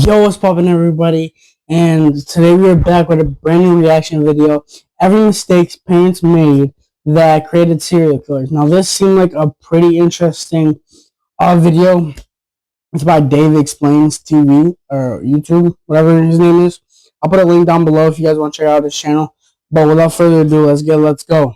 Yo, what's poppin', everybody? And today we're back with a brand new reaction video. Every mistakes parents made that created serial killers. Now, this seemed like a pretty interesting video. It's by Dave Explains TV or YouTube, whatever his name is. I'll put a link down below if you guys want to check out his channel. But without further ado, let's go.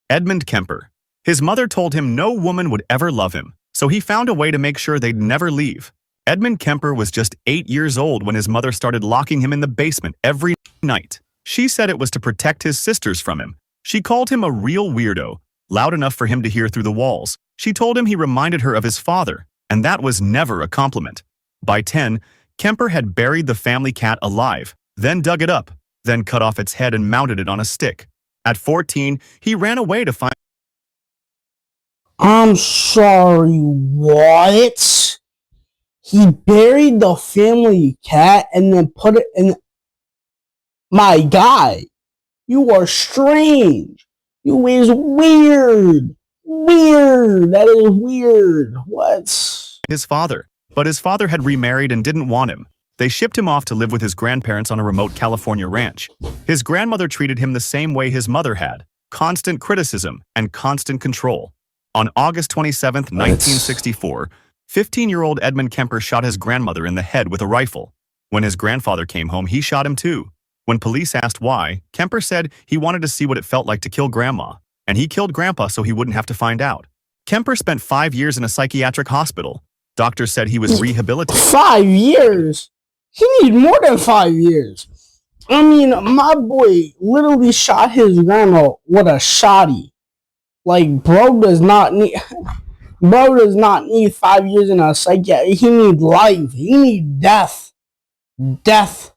Edmund Kemper. His mother told him no woman would ever love him, so he found a way to make sure they'd never leave. Edmund Kemper was just 8 years old when his mother started locking him in the basement every night. She said it was to protect his sisters from him. She called him a real weirdo, loud enough for him to hear through the walls. She told him he reminded her of his father, and that was never a compliment. By 10, Kemper had buried the family cat alive, then dug it up, then cut off its head and mounted it on a stick. At 14, he ran away to find... I'm sorry, what? He buried the family cat and then put it in... My guy, you are strange. You is weird. Weird. That is weird. What? His father. But his father had remarried and didn't want him. They shipped him off to live with his grandparents on a remote California ranch. His grandmother treated him the same way his mother had. Constant criticism and constant control. On August 27, 1964, 15-year-old Edmund Kemper shot his grandmother in the head with a rifle. When his grandfather came home, he shot him too. When police asked why, Kemper said he wanted to see what it felt like to kill Grandma, and he killed Grandpa so he wouldn't have to find out. Kemper spent 5 years in a psychiatric hospital. Doctors said he was rehabilitated. 5 years? He need more than 5 years. I mean, my boy literally shot his grandma with a shotty. Like, bro does not need 5 years in a psychiatric. He need life. He need death. Death.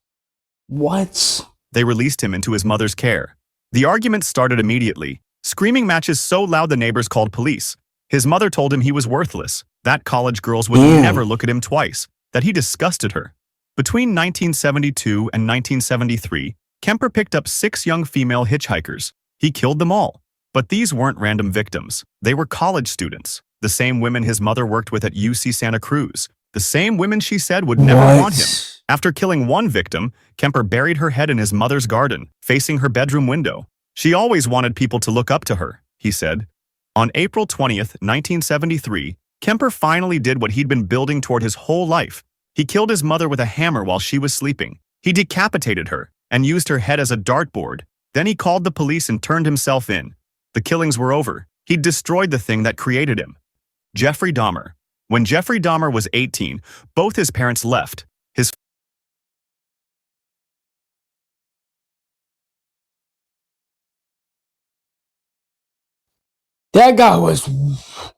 What? They released him into his mother's care. The argument started immediately. Screaming matches so loud the neighbors called police. His mother told him he was worthless, that college girls would never look at him twice, that he disgusted her. Between 1972 and 1973, Kemper picked up 6 young female hitchhikers. He killed them all. But these weren't random victims. They were college students, the same women his mother worked with at UC Santa Cruz, the same women she said would never want him. After killing one victim, Kemper buried her head in his mother's garden, facing her bedroom window. She always wanted people to look up to her, he said. On April 20th, 1973, Kemper finally did what he'd been building toward his whole life. He killed his mother with a hammer while she was sleeping. He decapitated her and used her head as a dartboard. Then he called the police and turned himself in. The killings were over. He'd destroyed the thing that created him. Jeffrey Dahmer. When Jeffrey Dahmer was 18, both his parents left. That guy was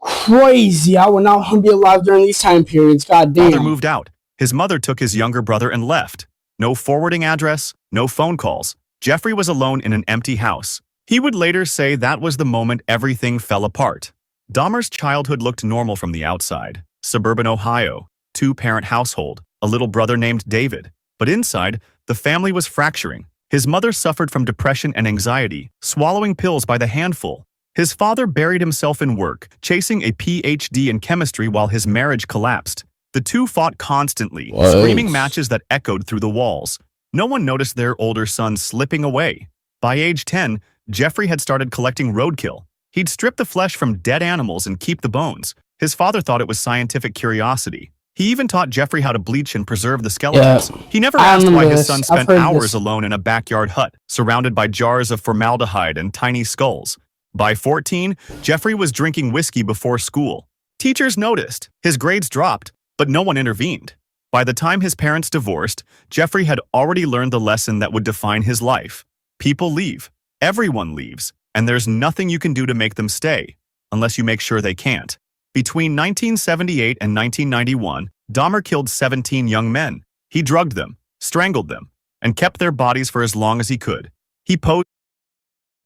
crazy. I would not want to be alive during these time periods. God damn. Father moved out. His mother took his younger brother and left. No forwarding address, no phone calls. Jeffrey was alone in an empty house. He would later say that was the moment everything fell apart. Dahmer's childhood looked normal from the outside. Suburban Ohio, 2-parent household, a little brother named David. But inside, the family was fracturing. His mother suffered from depression and anxiety, swallowing pills by the handful. His father buried himself in work, chasing a PhD in chemistry while his marriage collapsed. The two fought constantly, screaming matches that echoed through the walls. No one noticed their older son slipping away. By age 10, Jeffrey had started collecting roadkill. He'd strip the flesh from dead animals and keep the bones. His father thought it was scientific curiosity. He even taught Jeffrey how to bleach and preserve the skeletons. He never asked why his son spent hours alone in a backyard hut, surrounded by jars of formaldehyde and tiny skulls. By 14, Jeffrey was drinking whiskey before school. Teachers noticed. His grades dropped, but no one intervened. By the time his parents divorced, Jeffrey had already learned the lesson that would define his life. People leave. Everyone leaves, and there's nothing you can do to make them stay, unless you make sure they can't. Between 1978 and 1991, Dahmer killed 17 young men. He drugged them, strangled them, and kept their bodies for as long as he could. He posed...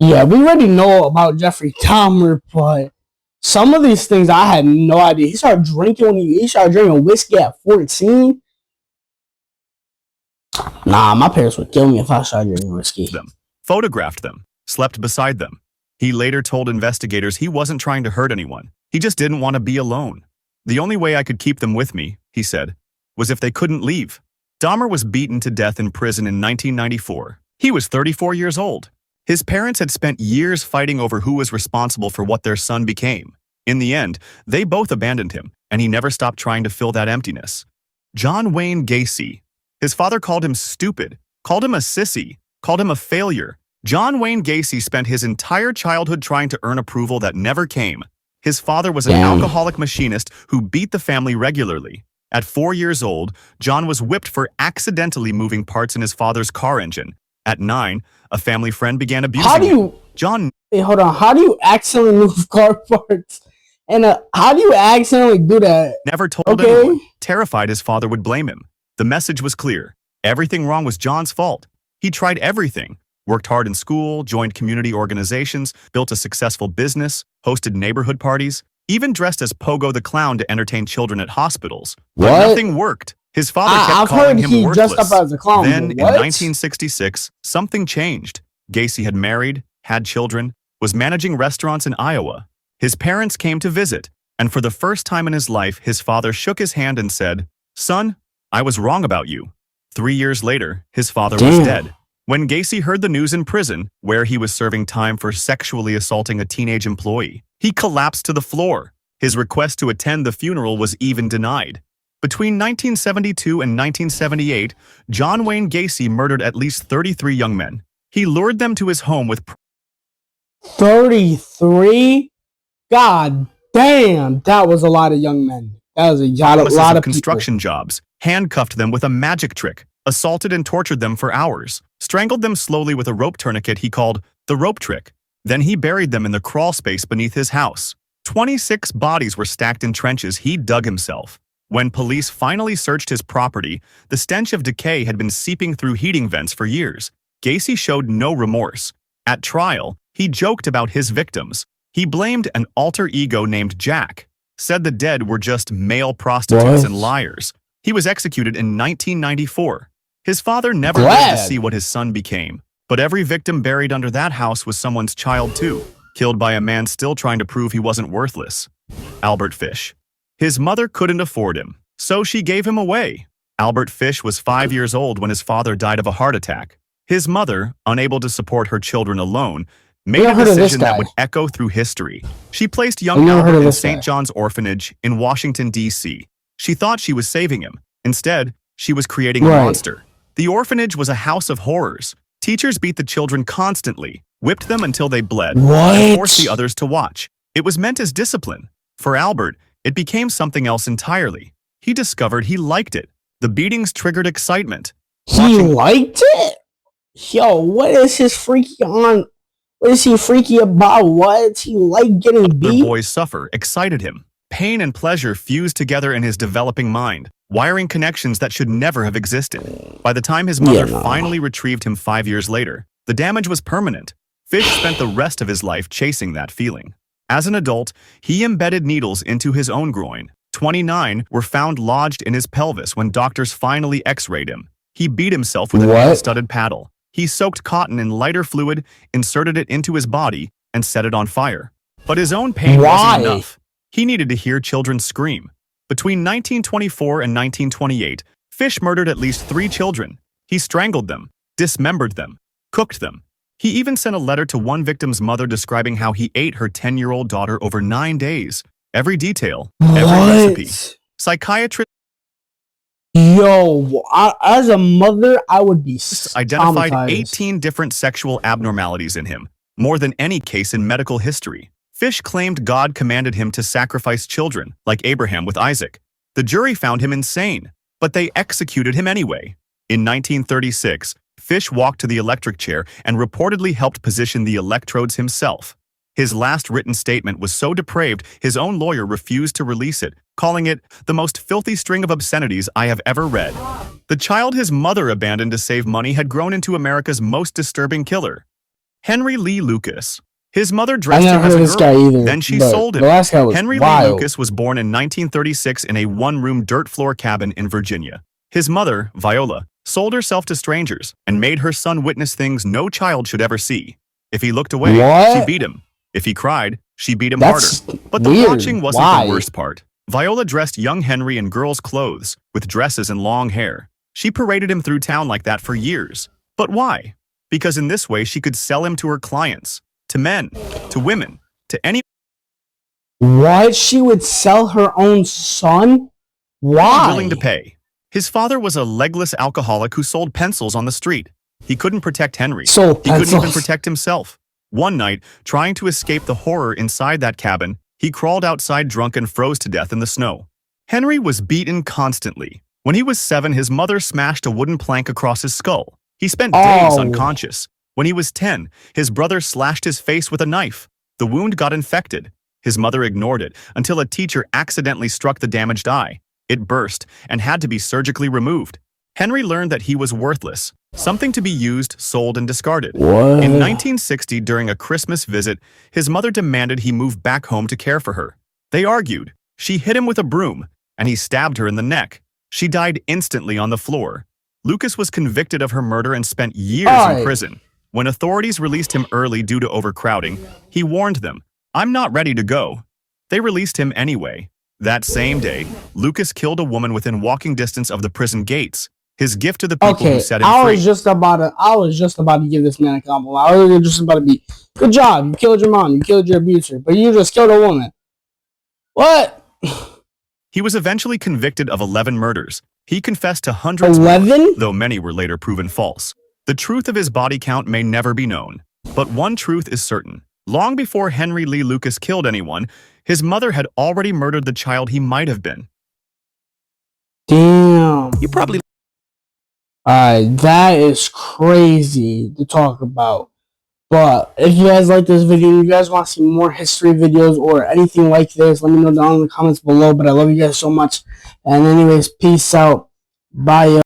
Yeah, we already know about Jeffrey Dahmer, but some of these things I had no idea. He started drinking whiskey at 14. Nah, my parents would kill me if I started drinking whiskey. Photographed them, slept beside them. He later told investigators he wasn't trying to hurt anyone. He just didn't want to be alone. The only way I could keep them with me, he said, was if they couldn't leave. Dahmer was beaten to death in prison in 1994. He was 34 years old. His parents had spent years fighting over who was responsible for what their son became. In the end, they both abandoned him, and he never stopped trying to fill that emptiness. John Wayne Gacy. His father called him stupid, called him a sissy, called him a failure. John Wayne Gacy spent his entire childhood trying to earn approval that never came. His father was an alcoholic machinist who beat the family regularly. At 4 years old, John was whipped for accidentally moving parts in his father's car engine. At 9, a family friend began abusing him. John, Hey, hold on. How do you accidentally move car parts? And how do you accidentally do that? never told anyone, terrified his father would blame him. The message was clear. Everything wrong was John's fault. He tried everything. Worked hard in school, joined community organizations, built a successful business, hosted neighborhood parties, even dressed as Pogo the Clown to entertain children at hospitals. But nothing worked. His father kept calling him worthless. Dressed up as a clown. Then, in 1966, something changed. Gacy had married, had children, was managing restaurants in Iowa. His parents came to visit, and for the first time in his life, his father shook his hand and said, "Son, I was wrong about you." 3 years later, his father was dead. When Gacy heard the news in prison, where he was serving time for sexually assaulting a teenage employee, he collapsed to the floor. His request to attend the funeral was even denied. Between 1972 and 1978, John Wayne Gacy murdered at least 33 young men. He lured them to his home with 33? God damn, that was a lot of young men. That was a lot of construction jobs, handcuffed them with a magic trick, assaulted and tortured them for hours, strangled them slowly with a rope tourniquet he called the rope trick. Then he buried them in the crawl space beneath his house. 26 bodies were stacked in trenches he dug himself. When police finally searched his property, the stench of decay had been seeping through heating vents for years. Gacy showed no remorse. At trial, he joked about his victims. He blamed an alter ego named Jack, said the dead were just male prostitutes and liars. He was executed in 1994. His father never lived to see what his son became, but every victim buried under that house was someone's child too, killed by a man still trying to prove he wasn't worthless. Albert Fish. His mother couldn't afford him, so she gave him away. Albert Fish was 5 years old when his father died of a heart attack. His mother, unable to support her children alone, made a decision that would echo through history. She placed young Albert in St. John's Orphanage in Washington, D.C. She thought she was saving him. Instead, she was creating a monster. The orphanage was a house of horrors. Teachers beat the children constantly, whipped them until they bled, and forced the others to watch. It was meant as discipline. For Albert, it became something else entirely. He discovered he liked it. The beatings triggered excitement. He liked it? Yo, what is his freaky on? What is he freaky about? What? He like getting beat? The boys suffer excited him. Pain and pleasure fused together in his developing mind, wiring connections that should never have existed. By the time his mother finally retrieved him 5 years later, the damage was permanent. Fish spent the rest of his life chasing that feeling. As an adult, he embedded needles into his own groin. 29 were found lodged in his pelvis when doctors finally x-rayed him. He beat himself with a nail-studded paddle. He soaked cotton in lighter fluid, inserted it into his body, and set it on fire. But his own pain wasn't enough. He needed to hear children scream. Between 1924 and 1928, Fish murdered at least 3 children. He strangled them, dismembered them, cooked them. He even sent a letter to one victim's mother describing how he ate her 10-year-old daughter over 9 days. Every detail, every recipe. Psychiatrists Yo, as a mother, I would be identified 18 different sexual abnormalities in him, more than any case in medical history. Fish claimed God commanded him to sacrifice children, like Abraham with Isaac. The jury found him insane, but they executed him anyway. In 1936, Fish walked to the electric chair and reportedly helped position the electrodes himself. His last written statement was so depraved, his own lawyer refused to release it, calling it the most filthy string of obscenities I have ever read. The child his mother abandoned to save money had grown into America's most disturbing killer. Henry Lee Lucas. His mother dressed him as a girl, then she sold him. Henry Lee Lucas was born in 1936 in a one-room dirt floor cabin in Virginia. His mother, Viola, sold herself to strangers and made her son witness things no child should ever see. If he looked away, she beat him. If he cried, she beat him harder. But the watching wasn't the worst part. Viola dressed young Henry in girls' clothes, with dresses and long hair. She paraded him through town like that for years. But why? Because in this way she could sell him to her clients, to men, to women, to anyone What? She would sell her own son? Why? willing to pay. His father was a legless alcoholic who sold pencils on the street. He couldn't protect Henry. Sold He couldn't even pencils. protect himself. One night, trying to escape the horror inside that cabin, he crawled outside drunk and froze to death in the snow. Henry was beaten constantly. When he was 7, his mother smashed a wooden plank across his skull. He spent days Oh. unconscious. When he was 10, his brother slashed his face with a knife. The wound got infected. His mother ignored it until a teacher accidentally struck the damaged eye. It burst and had to be surgically removed. Henry learned that he was worthless, something to be used, sold, and discarded. What? In 1960, during a Christmas visit, his mother demanded he move back home to care for her. They argued. She hit him with a broom, and he stabbed her in the neck. She died instantly on the floor. Lucas was convicted of her murder and spent years in Aye. prison. When authorities released him early due to overcrowding, he warned them, "I'm not ready to go." They released him anyway. That same day, Lucas killed a woman within walking distance of the prison gates. His gift to the people Okay, who set him I free. was just about to give this man a compliment. I was just about to be, good job, you killed your mom, you killed your abuser, but you just killed a woman. What? He was eventually convicted of 11 murders. He confessed to hundreds more, 11? though many were later proven false. The truth of his body count may never be known. But one truth is certain. Long before Henry Lee Lucas killed anyone, his mother had already murdered the child he might have been. Damn. You probably Alright, that is crazy to talk about. But if you guys like this video, you guys want to see more history videos or anything like this, let me know down in the comments below. But I love you guys so much. And anyways, peace out. Bye.